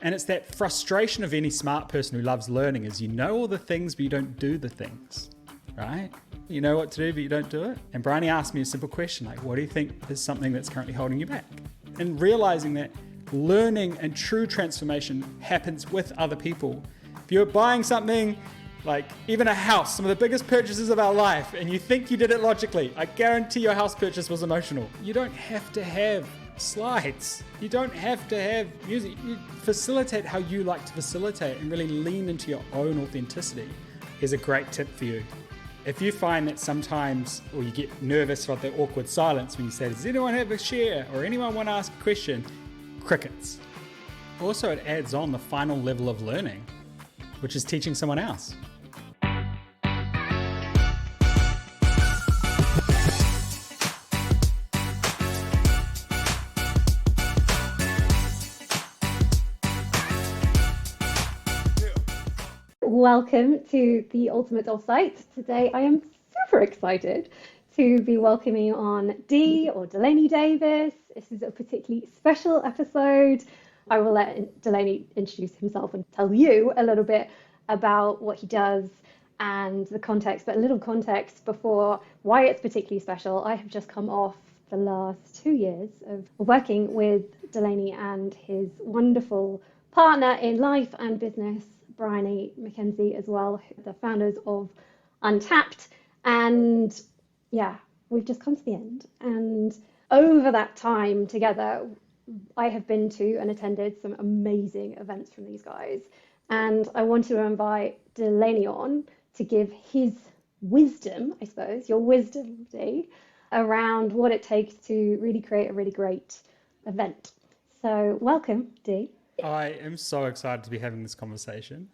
And it's that frustration of any smart person who loves learning is you know all the things, but you don't do the things, right? You know what to do, but you don't do it. And Bryony asked me a simple question, like, what do you think is something that's currently holding you back? And realizing that learning and true transformation happens with other people. If you're buying something, like even a house, some of the biggest purchases of our life, and you think you did it logically, I guarantee your house purchase was emotional. You don't have to have slides. You don't have to have music. You facilitate how you like to facilitate and really lean into your own authenticity. Here's a great tip for you. If you find that sometimes, or you get nervous about that awkward silence when you say, does anyone have a share or anyone want to ask a question? Crickets. Also, it adds on the final level of learning, which is teaching someone else. Welcome to the Ultimate Offsite. Today I am super excited to be welcoming on Dee or Dalaney Davis. This is a particularly special episode. I will let Dalaney introduce himself and tell you a little bit about what he does and the context, but a little context before why it's particularly special. I have just come off the last 2 years of working with Dalaney and his wonderful partner in life and business, Bryony McKenzie, as well, the founders of Untapped. And yeah, we've just come to the end. And over that time together, I have been to and attended some amazing events from these guys. And I wanted to invite Dalaney on to give his wisdom, I suppose, your wisdom, Dee, around what it takes to really create a really great event. So welcome, Dee. I am so excited to be having this conversation.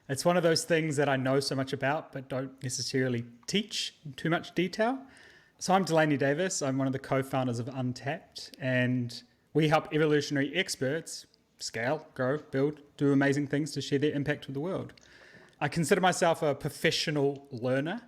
It's one of those things that I know so much about, but don't necessarily teach in too much detail. So I'm Dalaney Davis. I'm one of the co-founders of Untapped, and we help evolutionary experts scale, grow, build, do amazing things to share their impact with the world. I consider myself a professional learner,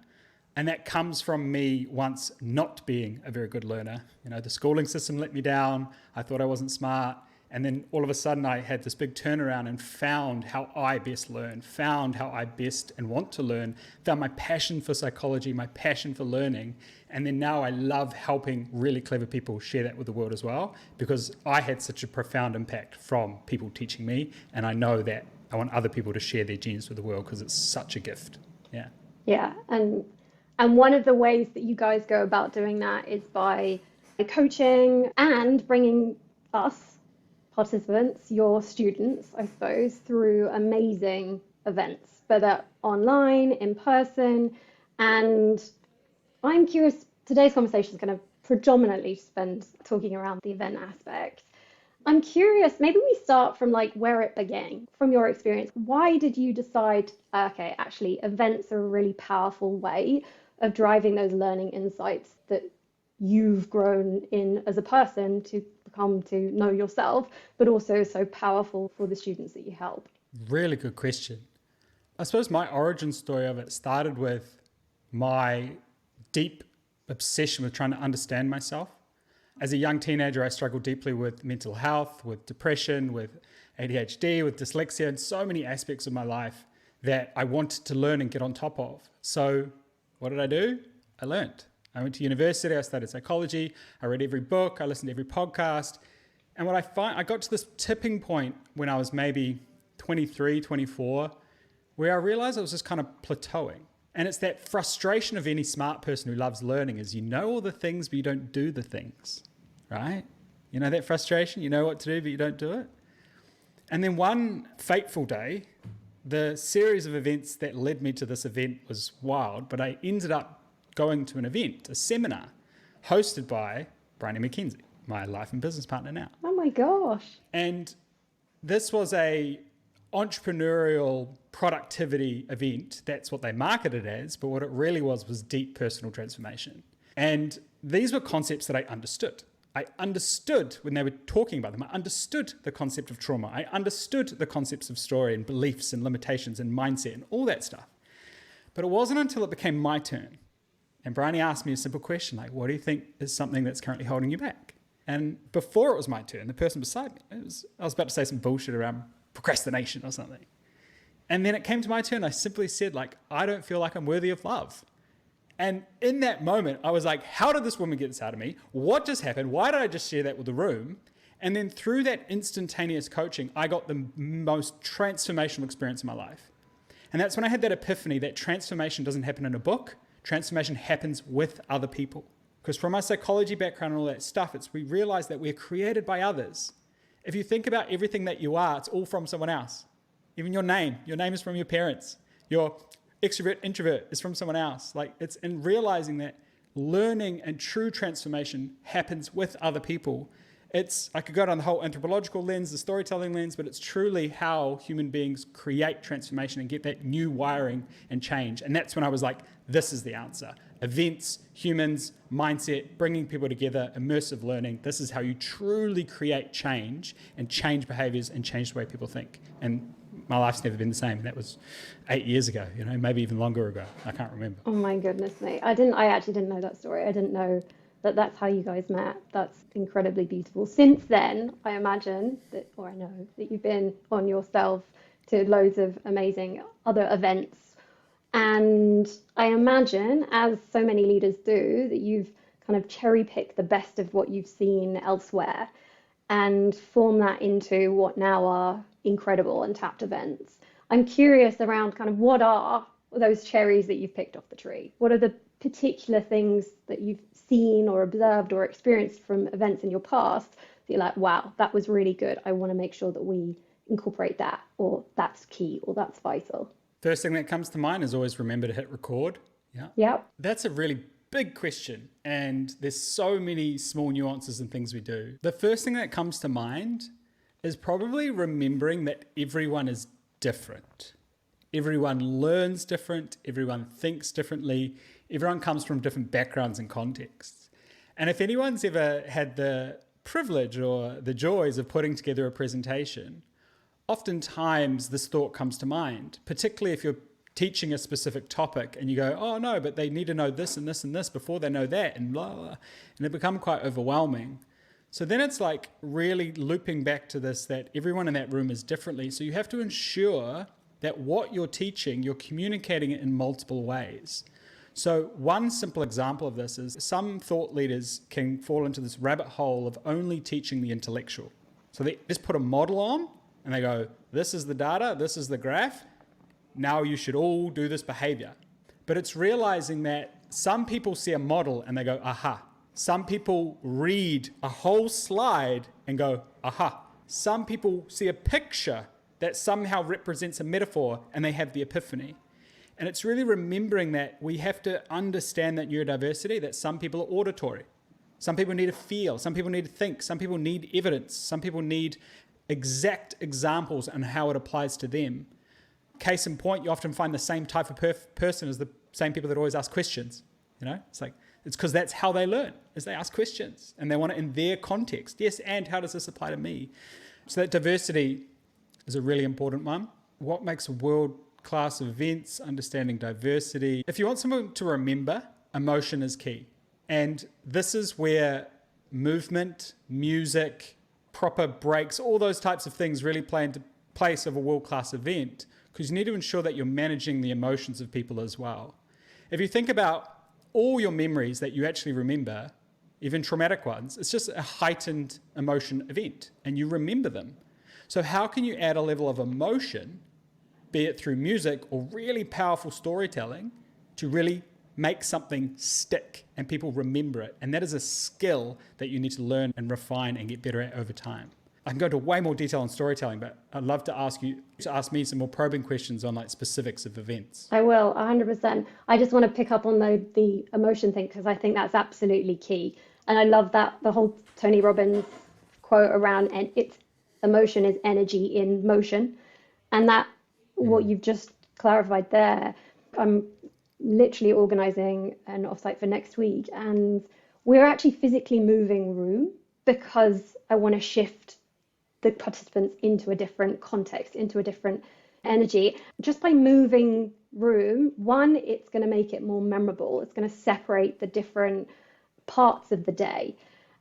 and that comes from me once not being a very good learner. You know, the schooling system let me down. I thought I wasn't smart. And then all of a sudden I had this big turnaround and found how I best learn, found how I best and want to learn, found my passion for psychology, my passion for learning. And then now I love helping really clever people share that with the world as well, because I had such a profound impact from people teaching me. And I know that I want other people to share their genius with the world because it's such a gift. Yeah. Yeah. And one of the ways that you guys go about doing that is by coaching and bringing us participants, your students, I suppose, through amazing events, whether online, in person. And I'm curious, today's conversation is going to predominantly spend talking around the event aspect. I'm curious, maybe we start from like where it began, from your experience. Why did you decide, okay, actually events are a really powerful way of driving those learning insights that you've grown in as a person to come to know yourself, but also so powerful for the students that you help? Really good question. I suppose my origin story of it started with my deep obsession with trying to understand myself. As a young teenager, I struggled deeply with mental health, with depression, with ADHD, with dyslexia, and so many aspects of my life that I wanted to learn and get on top of. So what did I do? I learned. I went to university, I studied psychology, I read every book, I listened to every podcast. And what I got to this tipping point when I was maybe 23, 24, where I realized I was just kind of plateauing. And it's that frustration of any smart person who loves learning is you know all the things, but you don't do the things, right? You know that frustration? You know what to do, but you don't do it? And then one fateful day, the series of events that led me to this event was wild, but I ended up going to an event, a seminar, hosted by Bryony McKenzie, my life and business partner now. Oh my gosh. And this was a entrepreneurial productivity event. That's what they marketed as, but what it really was deep personal transformation. And these were concepts that I understood. I understood when they were talking about them. I understood the concept of trauma. I understood the concepts of story and beliefs and limitations and mindset and all that stuff. But it wasn't until it became my turn. And Bryony asked me a simple question, like, what do you think is something that's currently holding you back? And before it was my turn, the person beside me, I was about to say some bullshit around procrastination or something. And then it came to my turn. I simply said, like, I don't feel like I'm worthy of love. And in that moment, I was like, how did this woman get this out of me? What just happened? Why did I just share that with the room? And then through that instantaneous coaching, I got the most transformational experience in my life. And that's when I had that epiphany that transformation doesn't happen in a book. Transformation happens with other people. Because from my psychology background and all that stuff, we realize that we're created by others. If you think about everything that you are, it's all from someone else. Even your name is from your parents. Your extrovert, introvert is from someone else. Like, it's in realizing that learning and true transformation happens with other people. I could go down the whole anthropological lens, the storytelling lens, but it's truly how human beings create transformation and get that new wiring and change. And that's when I was like, this is the answer. Events, humans, mindset, bringing people together, immersive learning. This is how you truly create change and change behaviors and change the way people think. And my life's never been the same. That was 8 years ago, maybe even longer ago. I can't remember. Oh my goodness me. I actually didn't know that story. I didn't know that that's how you guys met. That's incredibly beautiful. Since then, I imagine that, or I know that you've been on yourself to loads of amazing other events. And I imagine, as so many leaders do, that you've kind of cherry picked the best of what you've seen elsewhere and form that into what now are incredible Untapped events. I'm curious around kind of what are those cherries that you've picked off the tree? What are the particular things that you've seen or observed or experienced from events in your past that you're like, wow, that was really good. I want to make sure that we incorporate that, or that's key, or that's vital. First thing that comes to mind is always remember to hit record. Yeah. Yep. That's a really big question. And there's so many small nuances and things we do. The first thing that comes to mind is probably remembering that everyone is different. Everyone learns different. Everyone thinks differently. Everyone comes from different backgrounds and contexts. And if anyone's ever had the privilege or the joys of putting together a presentation, oftentimes this thought comes to mind, particularly if you're teaching a specific topic and you go, oh no, but they need to know this and this and this before they know that, and blah, blah, and it become quite overwhelming. So then it's like really looping back to this, that everyone in that room is differently. So you have to ensure that what you're teaching, you're communicating it in multiple ways. So one simple example of this is some thought leaders can fall into this rabbit hole of only teaching the intellectual. So they just put a model on and they go, this is the data, this is the graph, now you should all do this behavior. But it's realizing that some people see a model and they go, aha. Some people read a whole slide and go, aha. Some people see a picture that somehow represents a metaphor and they have the epiphany. And it's really remembering that we have to understand that neurodiversity, that some people are auditory. Some people need to feel, some people need to think, some people need evidence, some people need exact examples and how it applies to them. Case in point, you often find the same type of person as the same people that always ask questions. It's because that's how they learn, is they ask questions and they want it in their context. Yes, and how does this apply to me? So that diversity is a really important one. What makes world-class events, understanding diversity? If you want someone to remember, emotion is key. And this is where movement, music, proper breaks, all those types of things really play into place of a world-class event, because you need to ensure that you're managing the emotions of people as well. If you think about all your memories that you actually remember, even traumatic ones, it's just a heightened emotion event and you remember them. So how can you add a level of emotion, be it through music or really powerful storytelling, to really make something stick and people remember it? And that is a skill that you need to learn and refine and get better at over time. I can go into way more detail on storytelling, but I'd love to ask you to ask me some more probing questions on specifics of events. I will, 100%. I just want to pick up on the emotion thing, because I think that's absolutely key. And I love that the whole Tony Robbins quote around, and it's emotion is energy in motion. And that what you've just clarified there, I'm literally organizing an offsite for next week, and we're actually physically moving room because I want to shift the participants into a different context, into a different energy. Just by moving room, one, it's going to make it more memorable. It's going to separate the different parts of the day,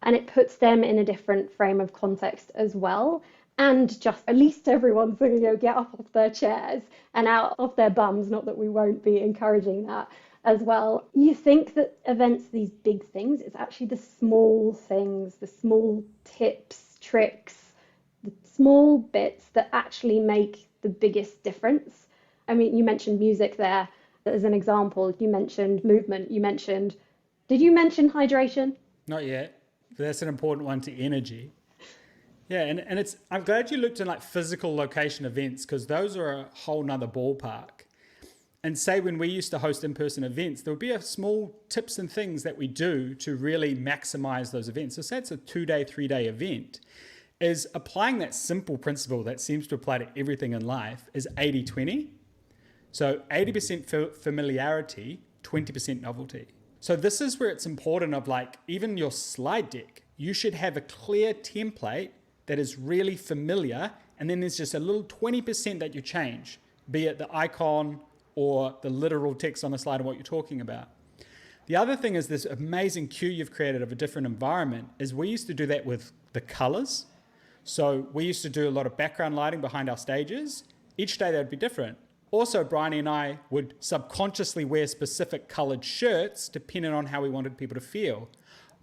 and it puts them in a different frame of context as well. and just at least everyone's going to get up off their chairs and out of their bums. Not that we won't be encouraging that as well. You think that events, these big things, it's actually the small things, the small tips, tricks, the small bits that actually make the biggest difference. I mean, you mentioned music there as an example. You mentioned movement. Did you mention hydration? Not yet, but that's an important one to energy. Yeah, and I'm glad you looked in like physical location events, because those are a whole nother ballpark. And say when we used to host in-person events, there would be a small tips and things that we do to really maximize those events. So say it's a 2-day, 3-day event, is applying that simple principle that seems to apply to everything in life is 80-20. So 80% familiarity, 20% novelty. So this is where it's important of like, even your slide deck, you should have a clear template that is really familiar. And then there's just a little 20% that you change, be it the icon or the literal text on the slide of what you're talking about. The other thing is this amazing cue you've created of a different environment is we used to do that with the colors. So we used to do a lot of background lighting behind our stages. Each day they'd be different. Also, Bryony and I would subconsciously wear specific colored shirts depending on how we wanted people to feel.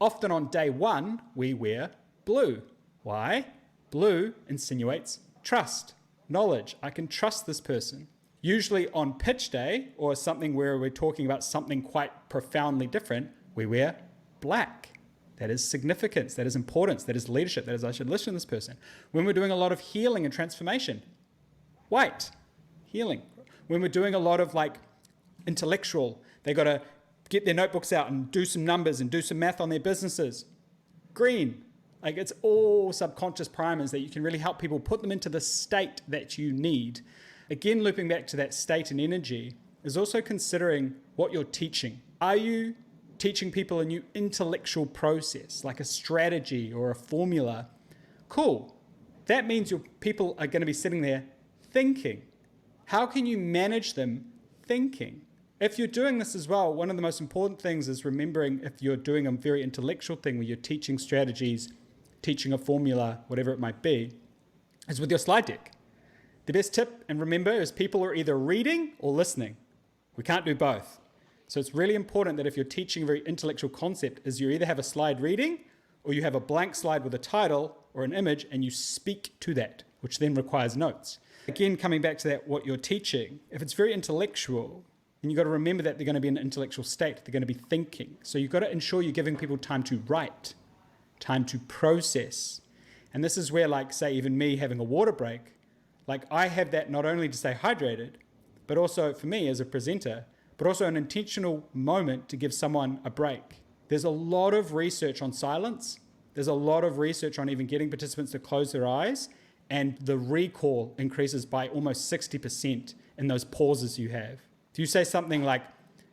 Often on day one, we wear blue. Why? Blue insinuates trust, knowledge. I can trust this person. Usually on pitch day or something where we're talking about something quite profoundly different, we wear black. That is significance, that is importance, that is leadership, that is I should listen to this person. When we're doing a lot of healing and transformation, white, healing. When we're doing a lot of like intellectual, they got to get their notebooks out and do some numbers and do some math on their businesses, green. Like it's all subconscious primers that you can really help people put them into the state that you need. Again, looping back to that state and energy is also considering what you're teaching. Are you teaching people a new intellectual process, like a strategy or a formula? Cool. That means your people are going to be sitting there thinking. How can you manage them thinking? If you're doing this as well, one of the most important things is remembering if you're doing a very intellectual thing where you're teaching strategies, teaching a formula, whatever it might be, is with your slide deck. The best tip, and remember, is people are either reading or listening. We can't do both. So it's really important that if you're teaching a very intellectual concept, is you either have a slide reading or you have a blank slide with a title or an image and you speak to that, which then requires notes. Again, coming back to that, what you're teaching, if it's very intellectual, then you've got to remember that they're going to be in an intellectual state. They're going to be thinking. So you've got to ensure you're giving people time to write, time to process. And this is where, like, say, even me having a water break, like I have that not only to stay hydrated, but also for me as a presenter, but also an intentional moment to give someone a break. There's a lot of research on silence. There's a lot of research on even getting participants to close their eyes, and the recall increases by almost 60% in those pauses you have. If you say something like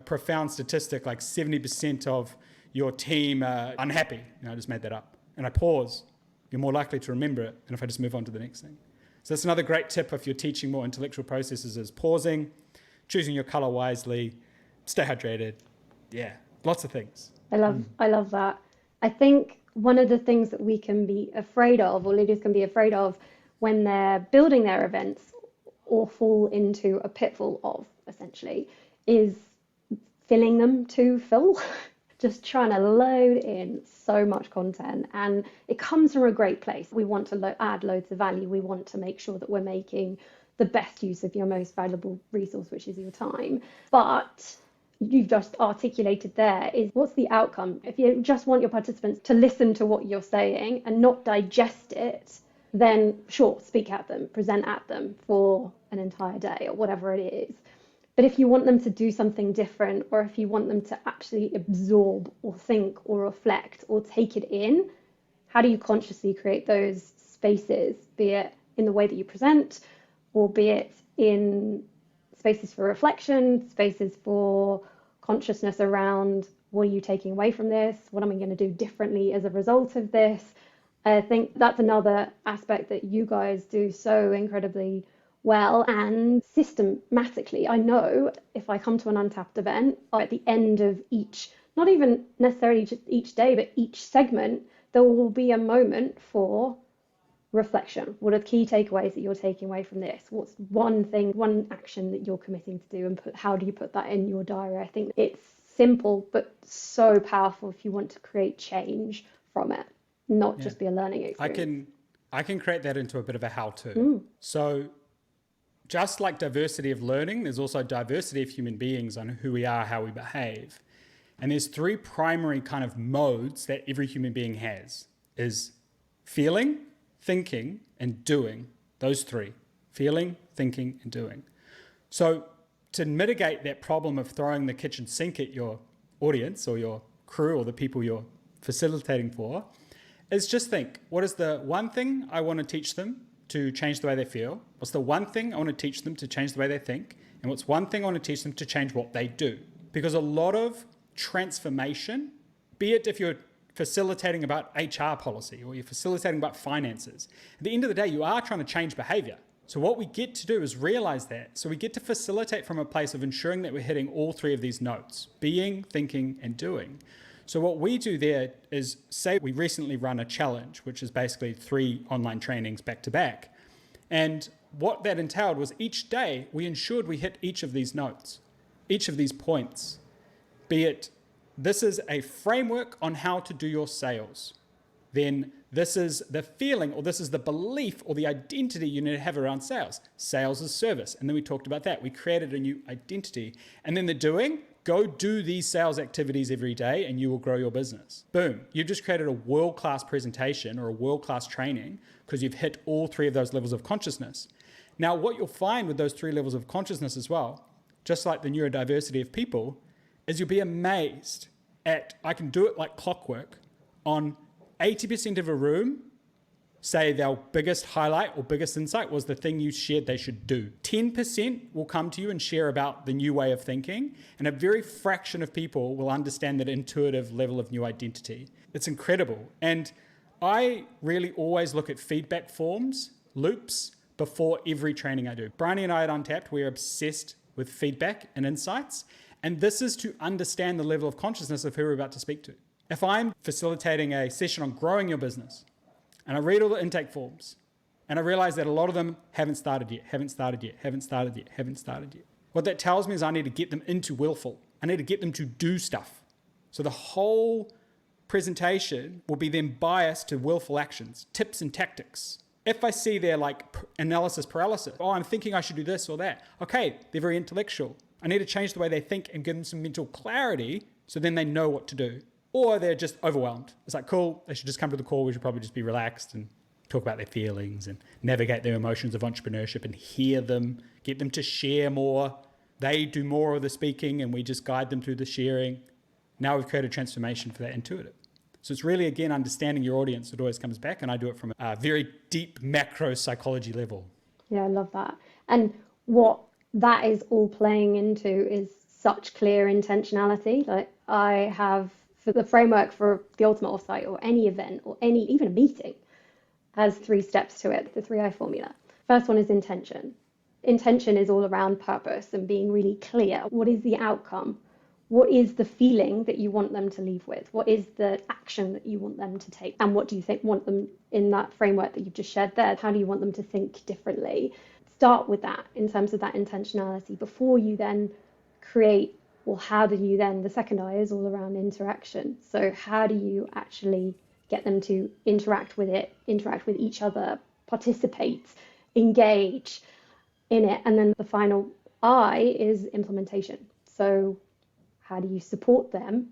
profound statistic, like 70% of your team are unhappy, I just made that up, and I pause, you're more likely to remember it than if I just move on to the next thing. So that's another great tip if you're teaching more intellectual processes is pausing, choosing your color wisely, stay hydrated. Yeah, lots of things. I love that. I think one of the things that we can be afraid of, or leaders can be afraid of when they're building their events or fall into a pitfall of, essentially, is filling them to full. Just trying to load in so much content, and it comes from a great place. We want to add loads of value. We want to make sure that we're making the best use of your most valuable resource, which is your time. But you've just articulated there is what's the outcome? If you just want your participants to listen to what you're saying and not digest it, then sure, speak at them, present at them for an entire day or whatever it is. But if you want them to do something different, or if you want them to actually absorb or think or reflect or take it in, how do you consciously create those spaces, be it in the way that you present, or be it in spaces for reflection, spaces for consciousness around what are you taking away from this? What am I going to do differently as a result of this? I think that's another aspect that you guys do so incredibly well and systematically. I know if I come to an Untapped event, at the end of each, not even necessarily just each day, but each segment, there will be a moment for reflection. What are the key takeaways that you're taking away from this? What's one thing, one action that you're committing to do, and how do you put that in your diary? I think it's simple, but so powerful if you want to create change from it, not just be a learning experience. I can create that into a bit of a how-to. So just like diversity of learning, there's also diversity of human beings on who we are, how we behave. And there's three primary kind of modes that every human being has, is feeling, thinking, and doing. Those three: feeling, thinking, and doing. So to mitigate that problem of throwing the kitchen sink at your audience or your crew or the people you're facilitating for, is just think, what is the one thing I want to teach them to change the way they feel? What's the one thing I want to teach them to change the way they think? And what's one thing I want to teach them to change what they do? Because a lot of transformation, be it if you're facilitating about HR policy or you're facilitating about finances, at the end of the day, you are trying to change behavior. So what we get to do is realize that. So we get to facilitate from a place of ensuring that we're hitting all three of these notes: being, thinking, and doing. So what we do there is, say we recently run a challenge, which is basically 3 online trainings back to back. And what that entailed was each day we ensured we hit each of these notes, each of these points, be it this is a framework on how to do your sales. Then this is the feeling, or this is the belief or the identity you need to have around sales. Sales is service. And then we talked about that. We created a new identity. And then the doing, go do these sales activities every day and you will grow your business. Boom. You've just created a world-class presentation or a world-class training because you've hit all 3 of those levels of consciousness. Now, what you'll find with those 3 levels of consciousness as well, just like the neurodiversity of people, is you'll be amazed at, I can do it like clockwork, on 80% of a room, say their biggest highlight or biggest insight was the thing you shared they should do. 10% will come to you and share about the new way of thinking, and a very fraction of people will understand that intuitive level of new identity. It's incredible. And I really always look at feedback forms, loops, before every training I do. Bryony and I at Untapped, we're obsessed with feedback and insights, and this is to understand the level of consciousness of who we're about to speak to. If I'm facilitating a session on growing your business, and I read all the intake forms, and I realize that a lot of them haven't started yet. What that tells me is I need to get them into willful. I need to get them to do stuff. So the whole presentation will be then biased to willful actions, tips and tactics. If I see their analysis paralysis, I'm thinking I should do this or that. Okay, they're very intellectual. I need to change the way they think and give them some mental clarity so then they know what to do. Or they're just overwhelmed. It's like, cool, they should just come to the call. We should probably just be relaxed and talk about their feelings and navigate their emotions of entrepreneurship and hear them, get them to share more. They do more of the speaking and we just guide them through the sharing. Now we've created transformation for that intuitive. So it's really, again, understanding your audience. It always comes back, and I do it from a very deep macro psychology level. Yeah, I love that. And what that is all playing into is such clear intentionality. Like I have, for the framework for the ultimate offsite or any event or even a meeting, has 3 steps to it, the 3I formula. First one is intention. Intention is all around purpose and being really clear. What is the outcome? What is the feeling that you want them to leave with? What is the action that you want them to take? And what do you want them in that framework that you've just shared there? How do you want them to think differently? Start with that in terms of that intentionality before you then create, well, how do you then, the second I is all around interaction. So how do you actually get them to interact with it, interact with each other, participate, engage in it? And then the final I is implementation. So how do you support them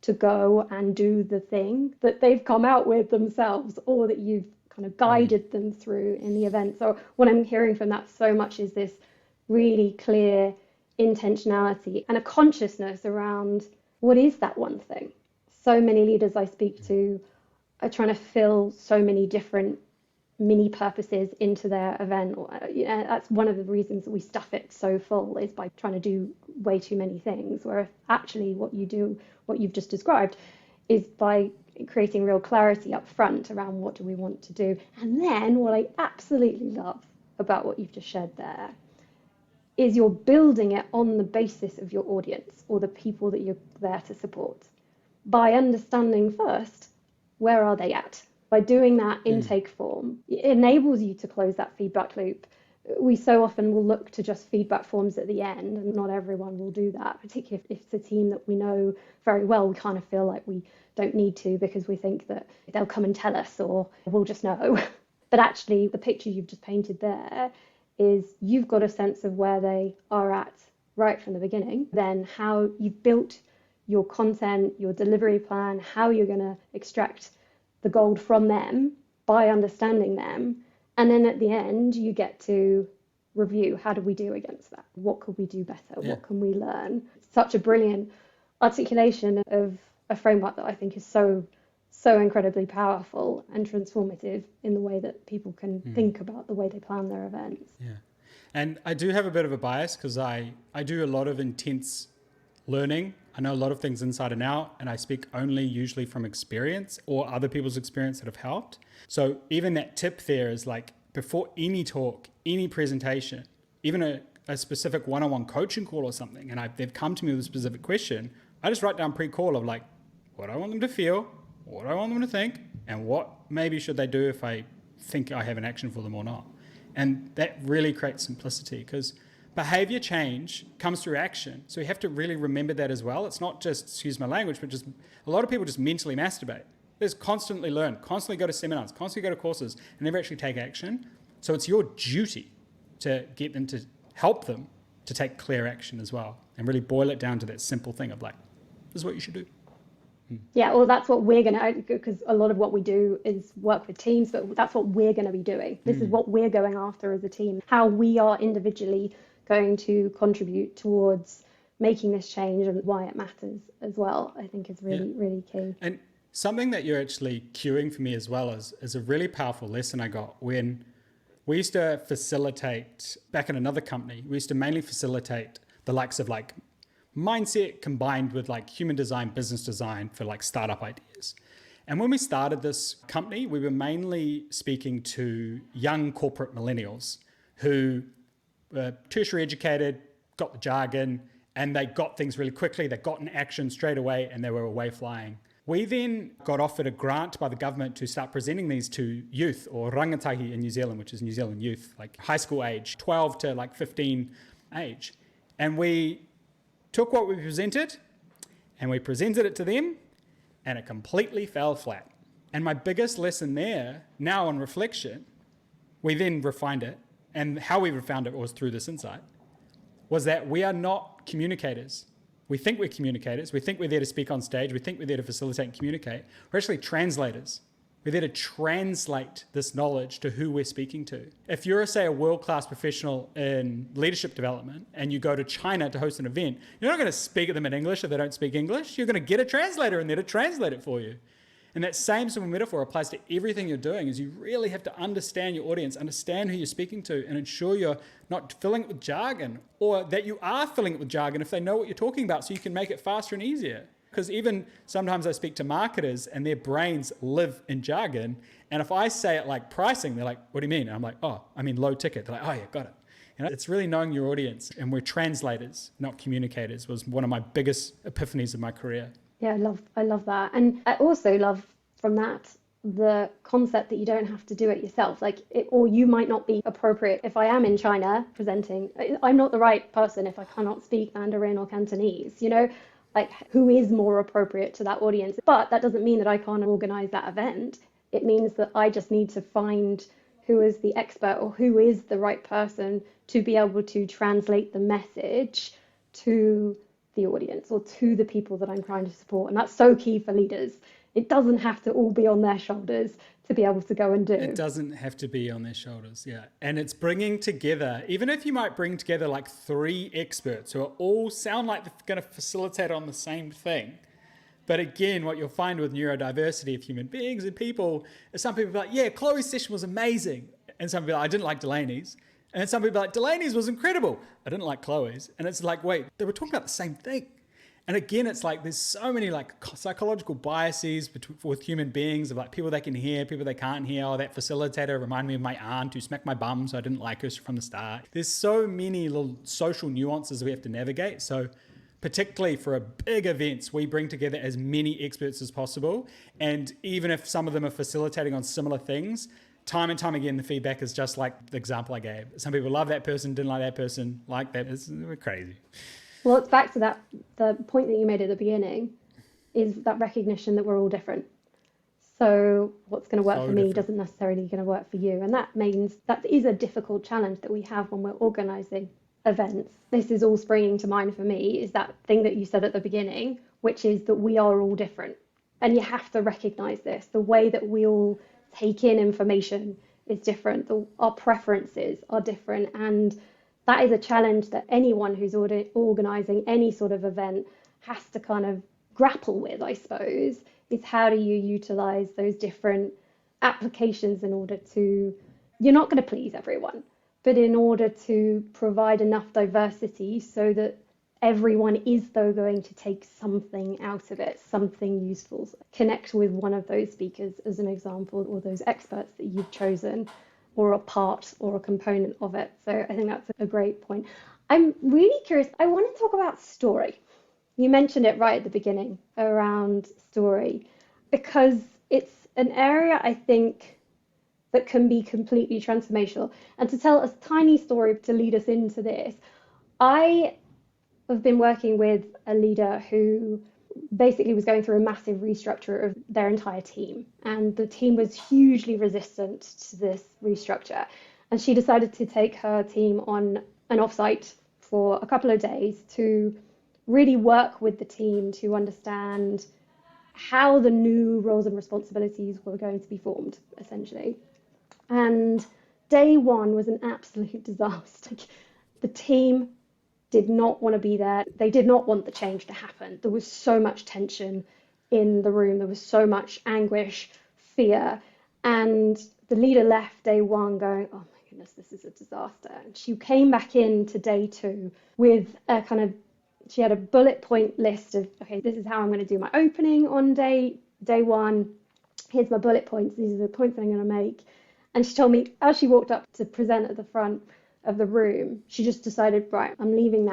to go and do the thing that they've come out with themselves or that you've kind of guided them through in the event? So what I'm hearing from that so much is this really clear intentionality and a consciousness around what is that one thing. So many leaders I speak to are trying to fill so many different mini purposes into their event. That's one of the reasons that we stuff it so full, is by trying to do way too many things, where actually what you do, what you've just described, is by creating real clarity up front around what do we want to do. And then what I absolutely love about what you've just shared there is you're building it on the basis of your audience or the people that you're there to support, by understanding first, where are they at? By doing that intake form, it enables you to close that feedback loop. We so often will look to just feedback forms at the end, and not everyone will do that, particularly if it's a team that we know very well. We kind of feel like we don't need to because we think that they'll come and tell us or we'll just know. But actually, the picture you've just painted there is you've got a sense of where they are at right from the beginning, then how you've built your content, your delivery plan, how you're going to extract the gold from them by understanding them. And then at the end, you get to review, how do we do against that? What could we do better? Yeah. What can we learn? Such a brilliant articulation of a framework that I think is so incredibly powerful and transformative in the way that people can think about the way they plan their events. Yeah. And I do have a bit of a bias because I do a lot of intense learning. I know a lot of things inside and out, and I speak only usually from experience or other people's experience that have helped. So even that tip there is like before any talk, any presentation, even a specific one-on-one coaching call or something, and they've come to me with a specific question, I just write down pre-call of like what I want them to feel, what I want them to think, and what maybe should they do if I think I have an action for them or not. And that really creates simplicity because behavior change comes through action. So you have to really remember that as well. It's not just, excuse my language, but just a lot of people just mentally masturbate. They just constantly learn, constantly go to seminars, constantly go to courses, and never actually take action. So it's your duty to get them to help them to take clear action as well and really boil it down to that simple thing of like, this is what you should do. Yeah, well, that's what we're going to, because a lot of what we do is work with teams, but that's what we're going to be doing. This is what we're going after as a team, how we are individually going to contribute towards making this change and why it matters as well, I think is really, really key. And something that you're actually cueing for me as well is a really powerful lesson I got when we used to facilitate, back in another company, we used to mainly facilitate the likes of like mindset combined with like human design, business design for like startup ideas. And when we started this company, we were mainly speaking to young corporate millennials who were tertiary educated, got the jargon, and they got things really quickly. They got in action straight away and they were away flying. We then got offered a grant by the government to start presenting these to youth or rangatahi in New Zealand, which is New Zealand youth, like high school age, 12 to like 15 age. And we took what we presented and we presented it to them and it completely fell flat. And my biggest lesson there, now on reflection, we then refined it, and how we found it was through this insight, was that we are not communicators. We think we're communicators. We think we're there to speak on stage. We think we're there to facilitate and communicate. We're actually translators. We're there to translate this knowledge to who we're speaking to. If you're, say, a world-class professional in leadership development and you go to China to host an event, you're not going to speak at them in English if they don't speak English. You're going to get a translator in there to translate it for you. And that same simple metaphor applies to everything you're doing, is you really have to understand your audience, understand who you're speaking to, and ensure you're not filling it with jargon, or that you are filling it with jargon if they know what you're talking about so you can make it faster and easier. Because even sometimes I speak to marketers and their brains live in jargon. And if I say it like pricing, they're like, what do you mean? And I'm like, oh, I mean low ticket. They're like, oh yeah, got it. You know, it's really knowing your audience, and we're translators, not communicators, was one of my biggest epiphanies of my career. Yeah, I love that. And I also love from that the concept that you don't have to do it yourself. Or you might not be appropriate. If I am in China presenting, I'm not the right person if I cannot speak Mandarin or Cantonese, like who is more appropriate to that audience. But that doesn't mean that I can't organize that event. It means that I just need to find who is the expert or who is the right person to be able to translate the message to the audience or to the people that I'm trying to support. And that's so key for leaders. It doesn't have to all be on their shoulders to be able to go and do. It doesn't have to be on their shoulders, yeah. And it's bringing together, even if you might bring together like 3 experts who are all sound like they're going to facilitate on the same thing. But again, what you'll find with neurodiversity of human beings and people is some people are like, yeah, Chloe's session was amazing. And some people are like, I didn't like Dalaney's. And then some people are like, Dalaney's was incredible. I didn't like Chloe's. And it's like, wait, they were talking about the same thing. And again, it's like there's so many like psychological biases with human beings of like people they can hear, people they can't hear. Oh, that facilitator reminded me of my aunt who smacked my bum, so I didn't like her from the start. There's so many little social nuances we have to navigate. So particularly for a big events, we bring together as many experts as possible. And even if some of them are facilitating on similar things, time and time again, the feedback is just like the example I gave. Some people love that person, didn't like that person, like that. We're crazy. Well, it's back to that, the point that you made at the beginning is that recognition that we're all different. So what's going to work for me doesn't necessarily going to work for you. And that means that is a difficult challenge that we have when we're organizing events. This is all springing to mind for me is that thing that you said at the beginning, which is that we are all different. And you have to recognize this. The way that we all take in information is different. Our preferences are different. And that is a challenge that anyone who's organizing any sort of event has to kind of grapple with, I suppose, is how do you utilize those different applications in order to, you're not going to please everyone, but in order to provide enough diversity so that everyone is though going to take something out of it, something useful, connect with one of those speakers as an example, or those experts that you've chosen, or a part or a component of it. So I think that's a great point. I'm really curious. I want to talk about story. You mentioned it right at the beginning around story, because it's an area I think that can be completely transformational. And to tell a tiny story to lead us into this, I have been working with a leader who basically was going through a massive restructure of their entire team. And the team was hugely resistant to this restructure. And she decided to take her team on an offsite for a couple of days to really work with the team to understand how the new roles and responsibilities were going to be formed, essentially. And day one was an absolute disaster. The team did not want to be there. They did not want the change to happen. There was so much tension in the room. There was so much anguish, fear. And the leader left day one going, oh my goodness, this is a disaster. And she came back into day two with a kind of, she had a bullet point list of, okay, this is how I'm going to do my opening on day one. Here's my bullet points. These are the points that I'm going to make. And she told me as she walked up to present at the front of the room, she just decided, right, I'm leaving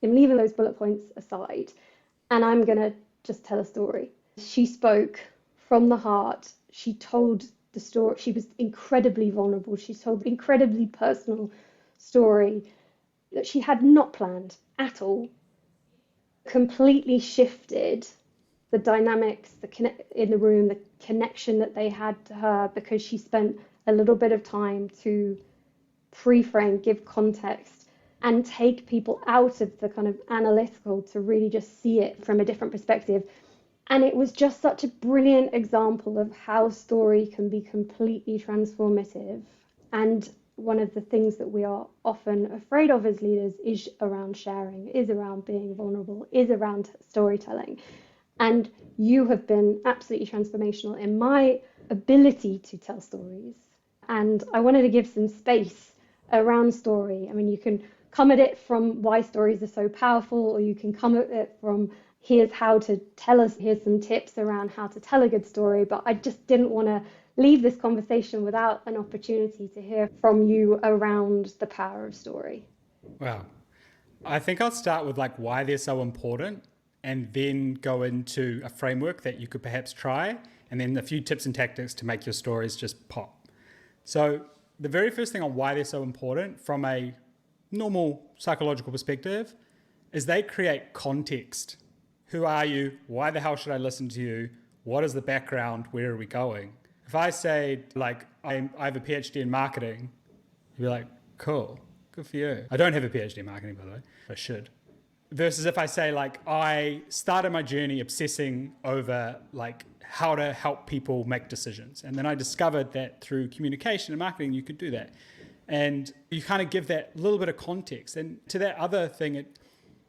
those bullet points aside, and I'm going to just tell a story. She spoke from the heart. She told the story. She was incredibly vulnerable. She told an incredibly personal story that she had not planned at all. Completely shifted the dynamics in the room, the connection that they had to her, because she spent a little bit of time to pre-frame, give context, and take people out of the kind of analytical to really just see it from a different perspective. And it was just such a brilliant example of how story can be completely transformative. And one of the things that we are often afraid of as leaders is around sharing, is around being vulnerable, is around storytelling. And you have been absolutely transformational in my ability to tell stories. And I wanted to give some space around story. I mean, you can come at it from why stories are so powerful, or you can come at it from here's how to tell us, here's some tips around how to tell a good story. But I just didn't want to leave this conversation without an opportunity to hear from you around the power of story. Wow. I think I'll start with like why they're so important, and then go into a framework that you could perhaps try, and then a few tips and tactics to make your stories just pop. So the very first thing on why they're so important from a normal psychological perspective is they create context. Who are you? Why the hell should I listen to you? What is the background? Where are we going? If I say like I have a PhD in marketing, you'd be like, cool, good for you. I don't have a PhD in marketing, by the way. I should. Versus if I say like I started my journey obsessing over like how to help people make decisions. And then I discovered that through communication and marketing, you could do that. And you kind of give that little bit of context. And to that other thing,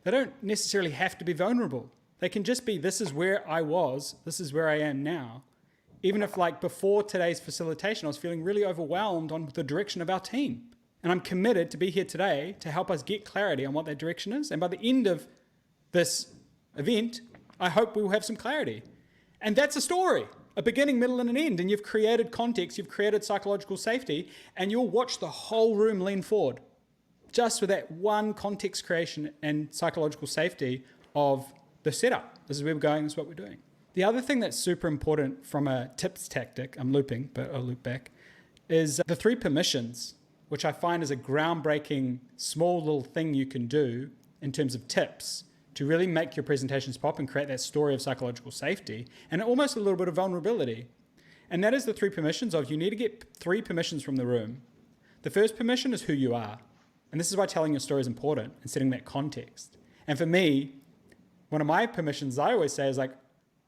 they don't necessarily have to be vulnerable. They can just be, this is where I was, this is where I am now. Even if like before today's facilitation, I was feeling really overwhelmed on the direction of our team. And I'm committed to be here today to help us get clarity on what that direction is. And by the end of this event, I hope we will have some clarity. And that's a story, a beginning, middle, and an end. And you've created context, you've created psychological safety, and you'll watch the whole room lean forward. just with that one context creation and psychological safety of the setup. This is where we're going, this is what we're doing. The other thing that's super important from a tips tactic, I'm looping, but I'll loop back, is the 3 permissions, which I find is a groundbreaking small little thing you can do in terms of tips to really make your presentations pop and create that story of psychological safety and almost a little bit of vulnerability. And that is the 3 permissions of you need to get 3 permissions from the room. The first permission is who you are. And this is why telling your story is important and setting that context. And for me, one of my permissions I always say is like,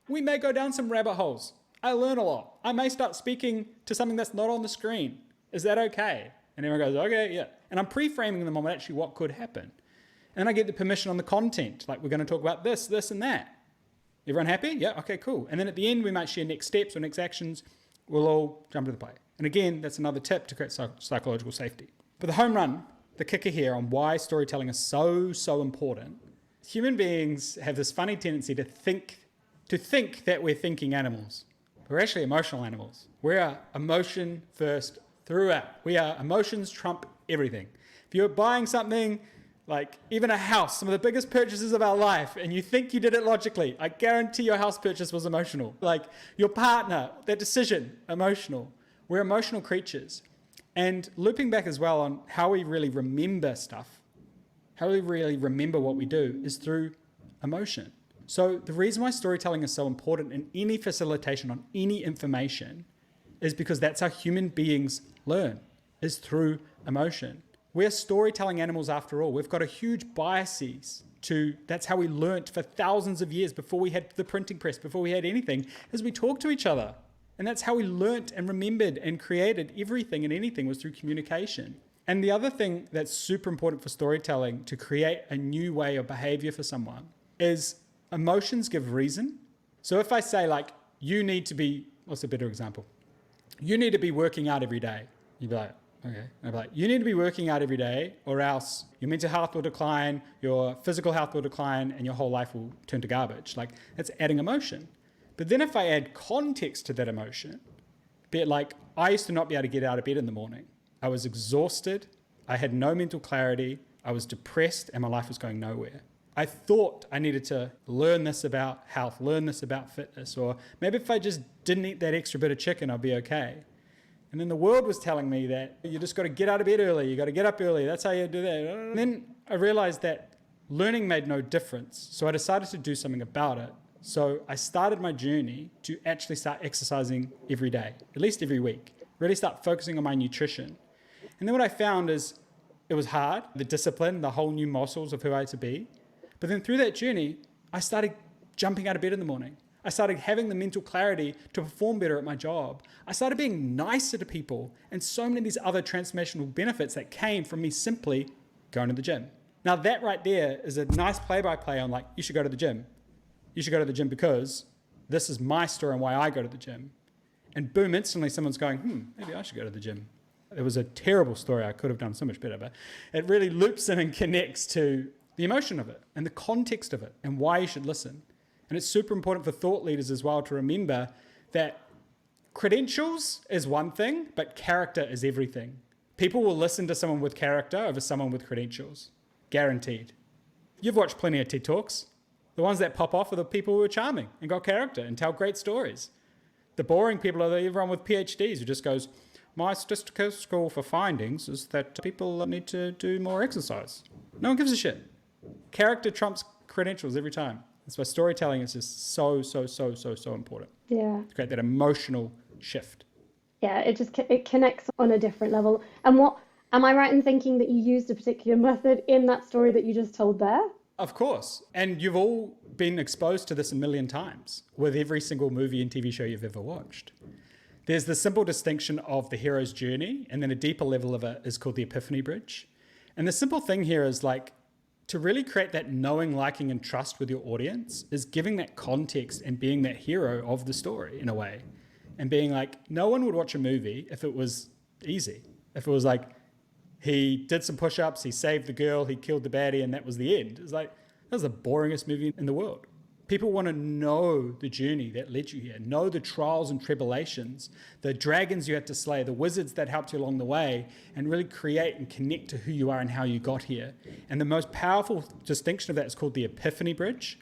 we may go down some rabbit holes. I learn a lot. I may start speaking to something that's not on the screen. Is that okay? And everyone goes, okay, yeah. And I'm pre-framing them on actually what could happen. And then I get the permission on the content. Like, we're going to talk about this, this, and that. Everyone happy? Yeah, okay, cool. And then at the end, we might share next steps or next actions. We'll all jump into the play. And again, that's another tip to create psychological safety. But the home run, the kicker here on why storytelling is so important. Human beings have this funny tendency to think that we're thinking animals. We're actually emotional animals. We are emotion first throughout. We are emotions trump everything. If you're buying something, like even a house, some of the biggest purchases of our life, and you think you did it logically, I guarantee your house purchase was emotional. Like your partner, that decision, emotional. We're emotional creatures. And looping back as well on how we really remember stuff, how we really remember what we do is through emotion. So the reason why storytelling is so important in any facilitation on any information is because that's how human beings learn, is through emotion. We're storytelling animals after all. We've got a huge biases that's how we learnt for thousands of years before we had the printing press, before we had anything, is we talk to each other. And that's how we learnt and remembered and created everything and anything was through communication. And the other thing that's super important for storytelling to create a new way of behavior for someone is emotions give reason. So if I say like, you need to be, what's a better example? You need to be working out every day. You'd be like, okay. I'd be like, you need to be working out every day or else your mental health will decline, your physical health will decline, and your whole life will turn to garbage. Like that's adding emotion. But then if I add context to that emotion, be it like, I used to not be able to get out of bed in the morning. I was exhausted. I had no mental clarity. I was depressed and my life was going nowhere. I thought I needed to learn this about health, learn this about fitness, or maybe if I just didn't eat that extra bit of chicken, I'd be okay. And then the world was telling me that you just got to get out of bed early, you got to get up early, that's how you do that. And then I realized that learning made no difference, so I decided to do something about it. So I started my journey to actually start exercising every day, at least every week, really start focusing on my nutrition. And then what I found is it was hard, the discipline, the whole new muscles of who I had to be. But then through that journey, I started jumping out of bed in the morning. I started having the mental clarity to perform better at my job. I started being nicer to people and so many of these other transformational benefits that came from me simply going to the gym. Now that right there is a nice play-by-play on like, you should go to the gym. You should go to the gym because this is my story and why I go to the gym. And boom, instantly someone's going, maybe I should go to the gym. It was a terrible story. I could have done so much better, but it really loops in and connects to the emotion of it and the context of it and why you should listen. And it's super important for thought leaders as well to remember that credentials is one thing, but character is everything. People will listen to someone with character over someone with credentials. Guaranteed. You've watched plenty of TED Talks. The ones that pop off are the people who are charming and got character and tell great stories. The boring people are everyone with PhDs who just goes, my statistical for findings is that people need to do more exercise. No one gives a shit. Character trumps credentials every time. That's why storytelling is just so important. Yeah. To create that emotional shift. Yeah, it connects on a different level. And am I right in thinking that you used a particular method in that story that you just told there? Of course. And you've all been exposed to this a million times with every single movie and TV show you've ever watched. There's the simple distinction of the hero's journey, and then a deeper level of it is called the Epiphany Bridge. And the simple thing here is like, to really create that knowing, liking, and trust with your audience is giving that context and being that hero of the story in a way. And being like, no one would watch a movie if it was easy. If it was like, he did some push-ups, he saved the girl, he killed the baddie, and that was the end. It's like, that was the boringest movie in the world. People want to know the journey that led you here, know the trials and tribulations, the dragons you had to slay, the wizards that helped you along the way, and really create and connect to who you are and how you got here. And the most powerful distinction of that is called the Epiphany Bridge.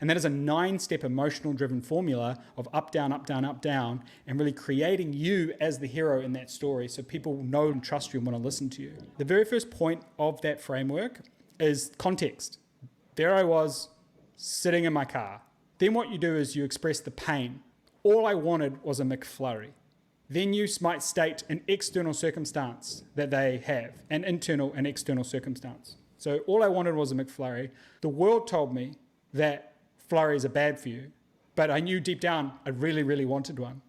And that is a 9-step emotional-driven formula of up, down, up, down, up, down, and really creating you as the hero in that story so people know and trust you and want to listen to you. The very first point of that framework is context. There I was, sitting in my car. Then what you do is you express the pain. All I wanted was a McFlurry. Then you might state an external circumstance that they have, an internal and external circumstance. So all I wanted was a McFlurry. The world told me that flurries are bad for you, but I knew deep down I really, really wanted one.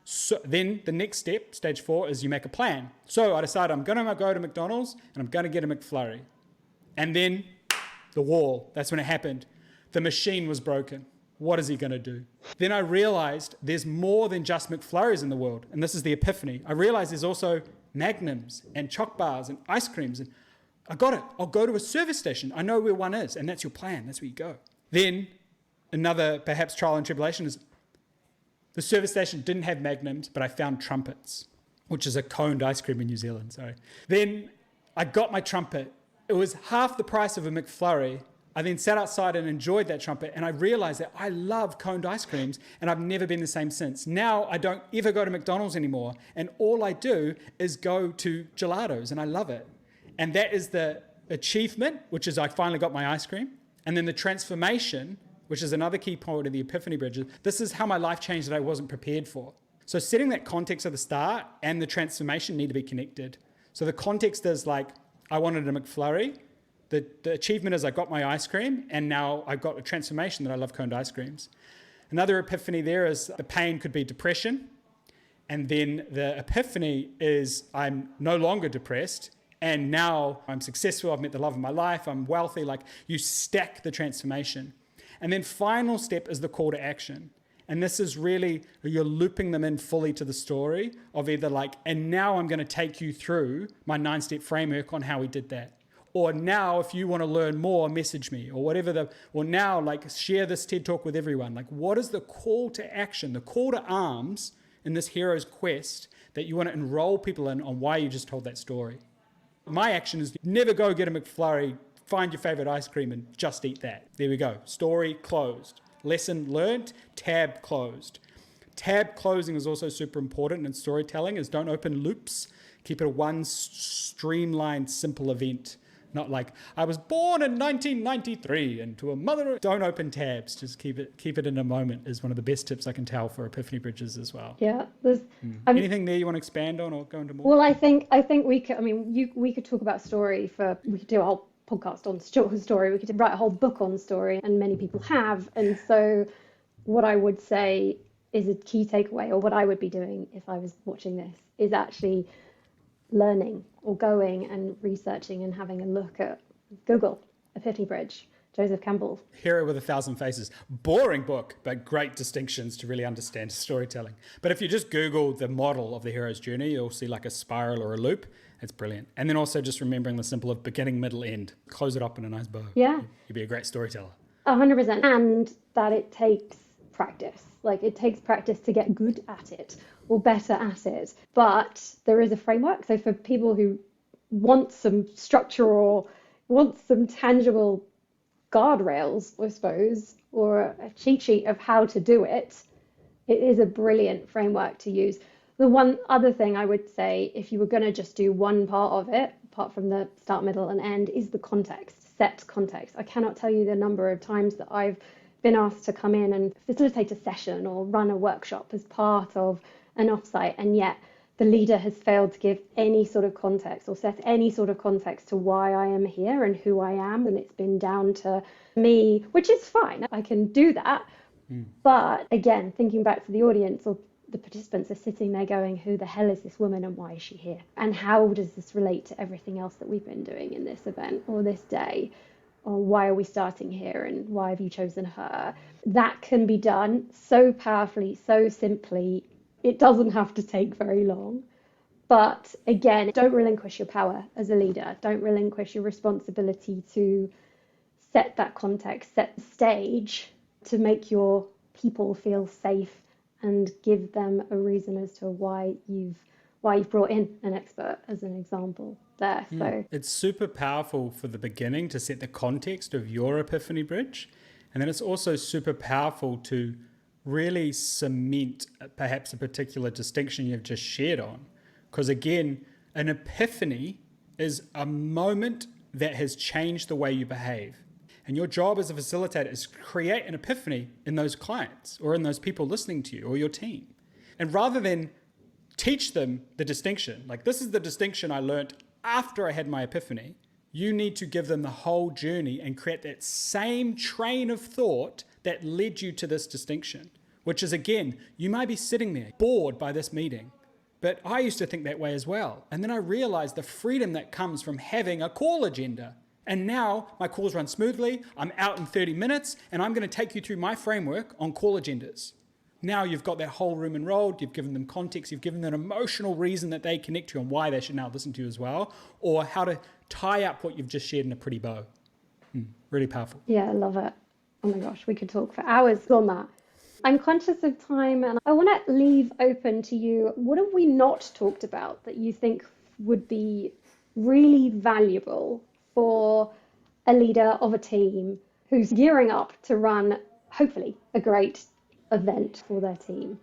So then the next step, stage 4, is you make a plan. So I decided I'm going to go to McDonald's and I'm going to get a McFlurry. And then the wall, that's when it happened. The machine was broken. What is he going to do? Then I realized there's more than just McFlurries in the world. And this is the epiphany. I realized there's also Magnums and choc bars and ice creams. And I got it. I'll go to a service station. I know where one is. And that's your plan. That's where you go. Then another perhaps trial and tribulation is the service station didn't have Magnums, but I found Trumpets, which is a coned ice cream in New Zealand. Sorry. Then I got my Trumpet. It was half the price of a McFlurry. I then sat outside and enjoyed that Trumpet, and I realized that I love coned ice creams, and I've never been the same since. Now I don't ever go to McDonald's anymore, and all I do is go to gelatos, and I love it. And that is the achievement, which is I finally got my ice cream. And then the transformation, which is another key point of the Epiphany Bridge. This is how my life changed that I wasn't prepared for. So setting that context at the start and the transformation need to be connected. So the context is like, I wanted a McFlurry. The achievement is I got my ice cream, and now I've got a transformation that I love coned ice creams. Another epiphany there is the pain could be depression. And then the epiphany is I'm no longer depressed. And now I'm successful, I've met the love of my life, I'm wealthy, like you stack the transformation. And then final step is the call to action. And this is really, you're looping them in fully to the story of either like, and now I'm going to take you through my 9-step framework on how we did that. Or now, if you want to learn more, message me, or whatever or now like share this TED Talk with everyone. Like what is the call to action, the call to arms in this hero's quest that you want to enroll people in on why you just told that story? My action is never go get a McFlurry, find your favorite ice cream and just eat that. There we go. Story closed. Lesson learned, tab closed. Tab closing is also super important in storytelling is don't open loops. Keep it a one streamlined, simple event. Not like, I was born in 1993 and to a mother. Don't open tabs. Just keep it in a moment is one of the best tips I can tell for Epiphany Bridges as well. Yeah. Anything there you want to expand on or go into more? Well, I think we could, we could talk about story we could do a whole podcast on story. We could write a whole book on story, and many people have. And so what I would say is a key takeaway, or what I would be doing if I was watching this, is actually learning or going and researching and having a look at Google, Epiphany Bridge, Joseph Campbell. Hero with 1,000 Faces. Boring book, but great distinctions to really understand storytelling. But if you just Google the model of the hero's journey, you'll see like a spiral or a loop. It's brilliant. And then also just remembering the simple of beginning, middle, end. Close it up in a nice bow. Yeah. You'd be a great storyteller. 100%. And that it takes practice. Like it takes practice to get good at it or better at it. But there is a framework. So for people who want some structure or want some tangible guardrails, I suppose, or a cheat sheet of how to do it, it is a brilliant framework to use. The one other thing I would say, if you were going to just do one part of it, apart from the start, middle, and end, is the context, set context. I cannot tell you the number of times that I've been asked to come in and facilitate a session or run a workshop as part of an offsite, and yet the leader has failed to give any sort of context or set any sort of context to why I am here and who I am, and it's been down to me, which is fine. I can do that. But again, thinking back to the audience, or the participants are sitting there going, who the hell is this woman and why is she here? And how does this relate to everything else that we've been doing in this event or this day? Or why are we starting here and why have you chosen her? That can be done so powerfully, so simply. It doesn't have to take very long. But again, don't relinquish your power as a leader. Don't relinquish your responsibility to set that context, set the stage, to make your people feel safe and give them a reason as to why you've brought in an expert as an example there. So it's super powerful for the beginning to set the context of your Epiphany Bridge. And then it's also super powerful to really cement perhaps a particular distinction you've just shared on. Because again, an epiphany is a moment that has changed the way you behave. And your job as a facilitator is to create an epiphany in those clients or in those people listening to you or your team. And rather than teach them the distinction, like this is the distinction I learned after I had my epiphany, you need to give them the whole journey and create that same train of thought that led you to this distinction, which is, again, you might be sitting there bored by this meeting, but I used to think that way as well. And then I realized the freedom that comes from having a call agenda. And now my calls run smoothly, I'm out in 30 minutes, and I'm going to take you through my framework on call agendas. Now you've got that whole room enrolled, you've given them context, you've given them an emotional reason that they connect to you and why they should now listen to you as well, or how to tie up what you've just shared in a pretty bow. Really powerful. yeah, I love it. Oh my gosh, we could talk for hours on that. I'm conscious of time and I want to leave open to you, what have we not talked about that you think would be really valuable for a leader of a team who's gearing up to run, hopefully, a great event for their team?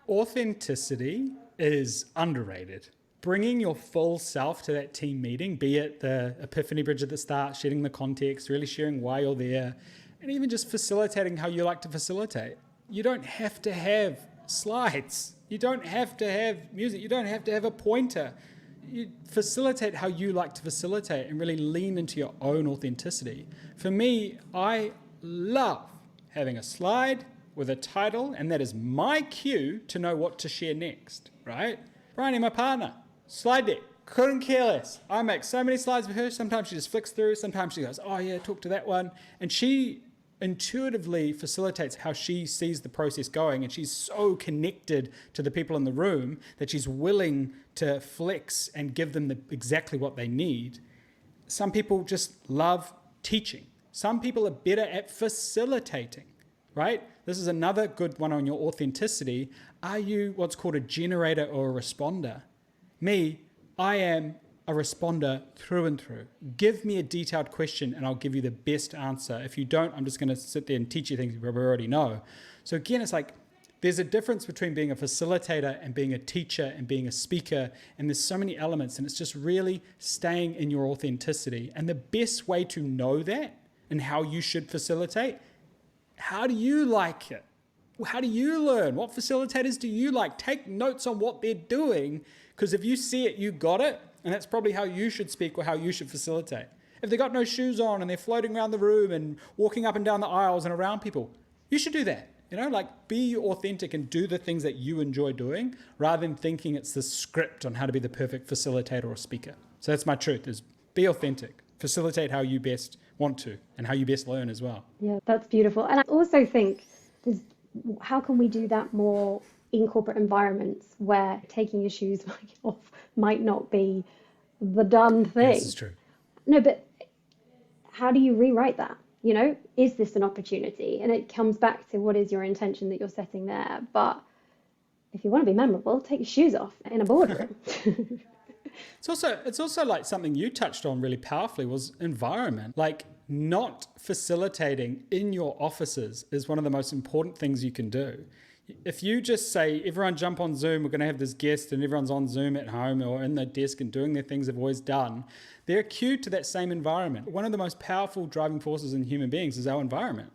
Authenticity is underrated. Bringing your full self to that team meeting, be it the Epiphany Bridge at the start, sharing the context, really sharing why you're there, and even just facilitating how you like to facilitate. You don't have to have slides. You don't have to have music. You don't have to have a pointer. You facilitate how you like to facilitate and really lean into your own authenticity. For me, I love having a slide with a title, and that is my cue to know what to share next, right? Bryony, my partner, slide deck, couldn't care less. I make so many slides with her. Sometimes she just flicks through. Sometimes she goes, oh yeah, talk to that one. And she intuitively facilitates how she sees the process going, and she's so connected to the people in the room that she's willing to flex and give them exactly what they need. Some people just love teaching. Some people are better at facilitating, right? This is another good one on your authenticity. Are you what's called a generator or a responder? Me, I am a responder through and through. Give me a detailed question and I'll give you the best answer. If you don't, I'm just going to sit there and teach you things you probably already know. So again, it's like there's a difference between being a facilitator and being a teacher and being a speaker. And there's so many elements, and it's just really staying in your authenticity. And the best way to know that and how you should facilitate, how do you like it? How do you learn? What facilitators do you like? Take notes on what they're doing, because if you see it, you got it. And that's probably how you should speak or how you should facilitate. If they've got no shoes on and they're floating around the room and walking up and down the aisles and around people, you should do that. Like be authentic and do the things that you enjoy doing rather than thinking it's the script on how to be the perfect facilitator or speaker. So that's my truth, is be authentic. Facilitate how you best want to and how you best learn as well. Yeah, that's beautiful. And I also think how can we do that more in corporate environments where taking your shoes off might not be the done thing? This is true. No, but how do you rewrite that? Is this an opportunity? And it comes back to what is your intention that you're setting there. But if you want to be memorable, take your shoes off in a boardroom. It's also like something you touched on really powerfully was environment. Like not facilitating in your offices is one of the most important things you can do. If you just say, everyone jump on Zoom, we're going to have this guest, and everyone's on Zoom at home or in their desk and doing their things they've always done, they're cued to that same environment. One of the most powerful driving forces in human beings is our environment.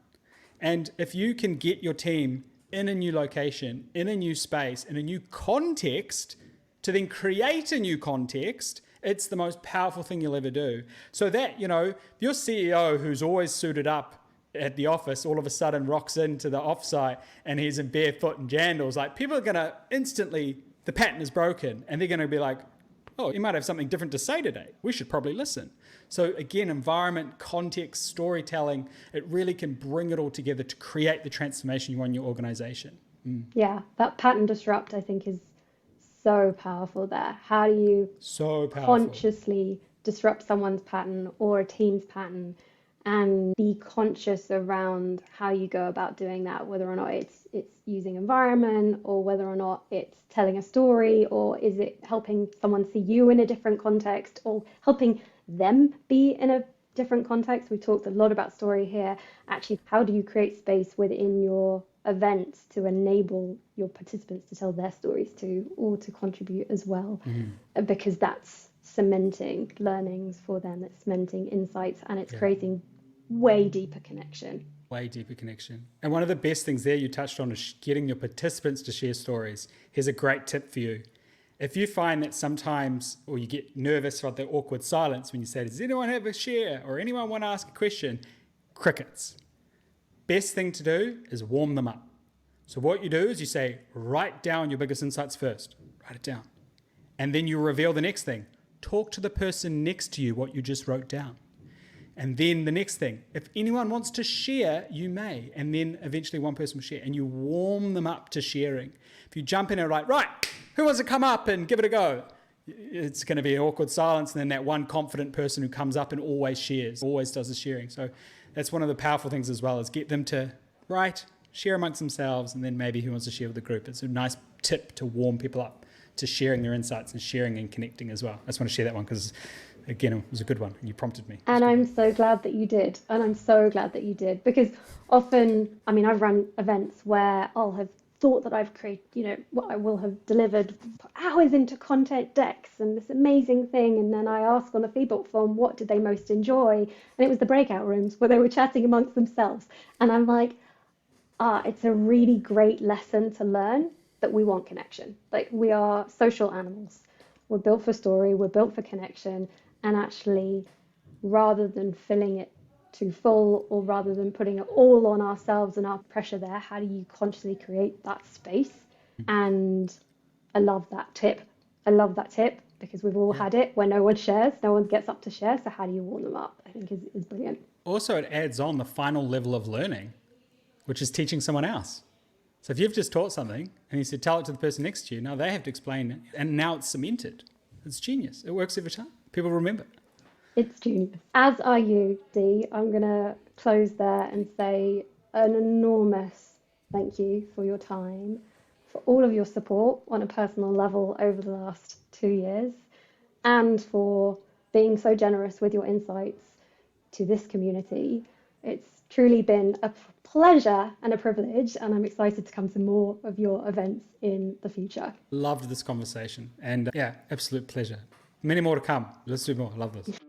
And if you can get your team in a new location, in a new space, in a new context, to then create a new context, it's the most powerful thing you'll ever do. So that, your CEO who's always suited up at the office all of a sudden rocks into the offsite and he's in barefoot and jandals, like people are going to instantly, the pattern is broken and they're going to be like, oh, you might have something different to say today. We should probably listen. So again, environment, context, storytelling, it really can bring it all together to create the transformation you want in your organization. Yeah, that pattern disrupt, I think, is so powerful there. How do you consciously disrupt someone's pattern or a team's pattern and be conscious around how you go about doing that, whether or not it's using environment, or whether or not it's telling a story, or is it helping someone see you in a different context, or helping them be in a different context. We talked a lot about story here. Actually, how do you create space within your events to enable your participants to tell their stories too, or to contribute as well? Because that's cementing learnings for them, it's cementing insights, and it's creating way deeper connection. Way deeper connection. And one of the best things there you touched on is getting your participants to share stories. Here's a great tip for you. If you find that sometimes, or you get nervous about the awkward silence when you say, does anyone have a share, or anyone want to ask a question? Crickets. Best thing to do is warm them up. So what you do is you say, write down your biggest insights first. Write it down. And then you reveal the next thing. Talk to the person next to you what you just wrote down. And then the next thing, if anyone wants to share, you may. And then eventually one person will share. And you warm them up to sharing. If you jump in and write, right, who wants to come up and give it a go? It's going to be an awkward silence. And then that one confident person who comes up and always shares, always does the sharing. So that's one of the powerful things as well, is get them to write, share amongst themselves, and then maybe who wants to share with the group. It's a nice tip to warm people up to sharing their insights and sharing and connecting as well. I just want to share that one because, again, it was a good one and you prompted me. And I'm so glad that you did. And I'm so glad that you did, because often, I mean, I've run events where I'll have thought that I've created, what I will have delivered hours into content decks and this amazing thing. And then I ask on the feedback form, what did they most enjoy? And it was the breakout rooms where they were chatting amongst themselves. And I'm like, it's a really great lesson to learn that we want connection. Like, we are social animals. We're built for story, we're built for connection. And actually, rather than filling it too full, or rather than putting it all on ourselves and our pressure there, how do you consciously create that space? And I love that tip. Because we've all had it where no one shares, no one gets up to share. So how do you warm them up? I think is brilliant. Also, it adds on the final level of learning, which is teaching someone else. So if you've just taught something and you said, tell it to the person next to you, now they have to explain it. And now it's cemented. It's genius. It works every time. People remember. It's genius. As are you, Dee. I'm going to close there and say an enormous thank you for your time, for all of your support on a personal level over the last 2 years, and for being so generous with your insights to this community. It's truly been a pleasure and a privilege, and I'm excited to come to more of your events in the future. Loved this conversation, and absolute pleasure. Many more to come. Let's do more. I love this.